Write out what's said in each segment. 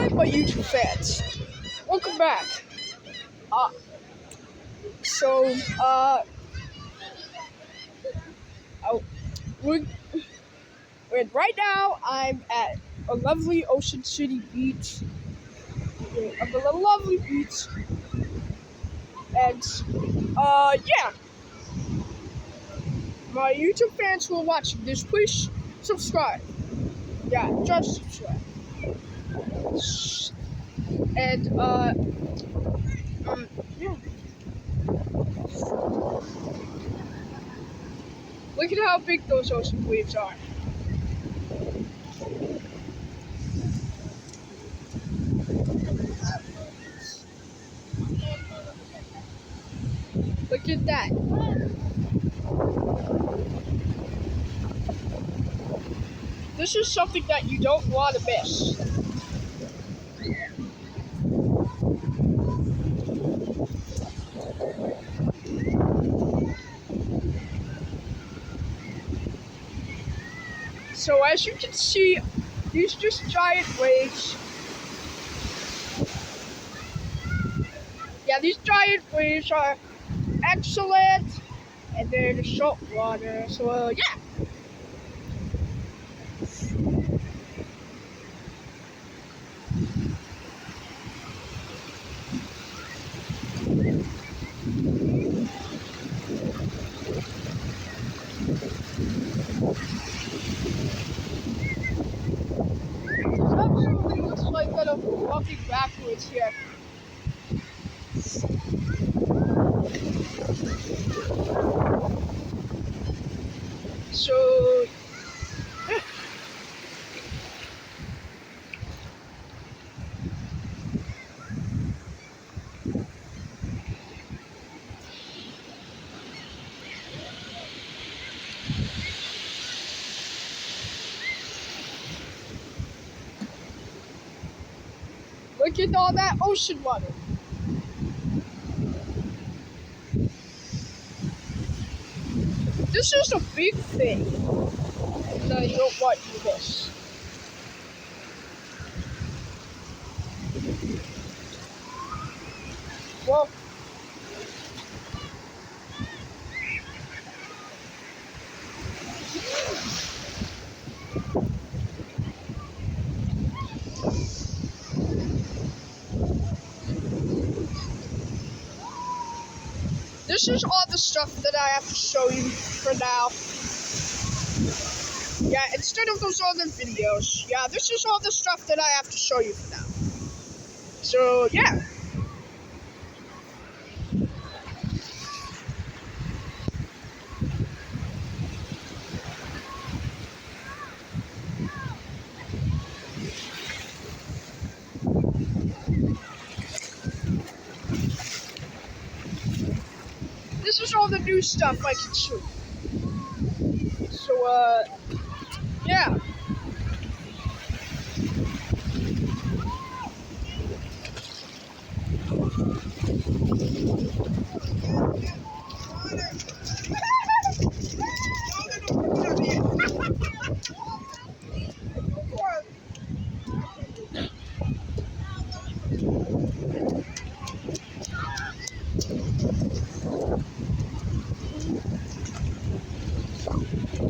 Hi, my YouTube fans. Welcome back. Uh, so, uh, oh, we're, right now I'm at a lovely Ocean City beach. I'm at a lovely beach. And, yeah. My YouTube fans who are watching this, please subscribe. Yeah, just subscribe. And, yeah. Look at how big those ocean waves are. Look at that. This is something that you don't want to miss. So as you can see, these just giant waves. Yeah, these giant waves are excellent, and they're the salt water. So yeah. It absolutely looks like that I'm walking backwards here. So look at all that ocean water. This is a big thing that you don't want to miss. Well, this is all the stuff that I have to show you for now. Yeah, instead of those other videos, yeah, this is all the stuff that I have to show you for now. So, yeah. This is all the new stuff I can show you. So, yeah.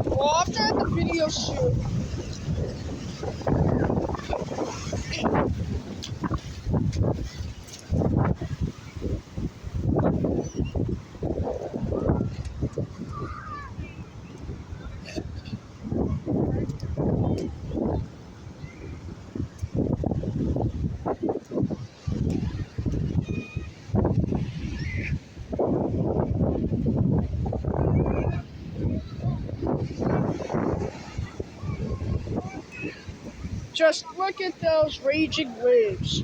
Well, after the video shoot, just look at those raging waves.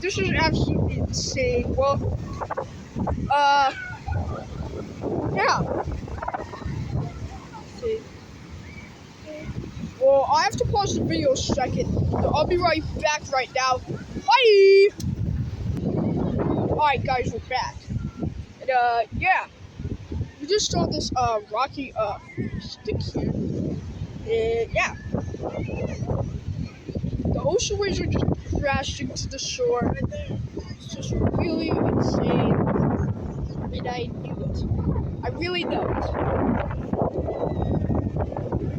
This is absolutely insane. Well, yeah. See. Well, I have to pause the video a second. So I'll be right back right now. Bye! Alright, guys, we're back. And, yeah. We just saw this, rocky, stick here. And, yeah. The The ocean waves are just crashing to the shore. It's just really insane. And I knew it. I really know it.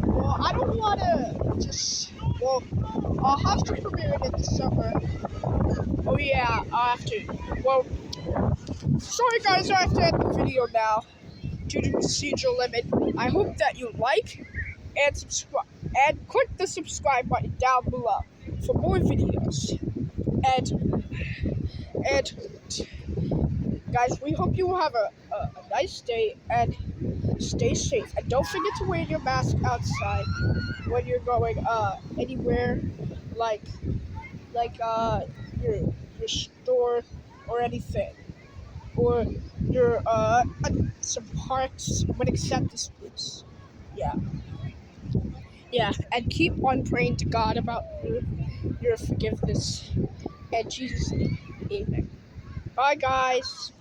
Well, I don't want to just. Well, I'll have to premiere it in the summer. Oh, yeah, I'll have to. Well, sorry, guys, I have to end the video now due to procedural limit. I hope that you like and subscribe. And click the subscribe button down below for more videos. And guys, we hope you have a nice day and stay safe. And don't forget to wear your mask outside when you're going anywhere like your store or anything. Or your some parks when acceptance groups. Yeah. Yeah, and keep on praying to God about your forgiveness. And Jesus' name, amen. Bye, guys.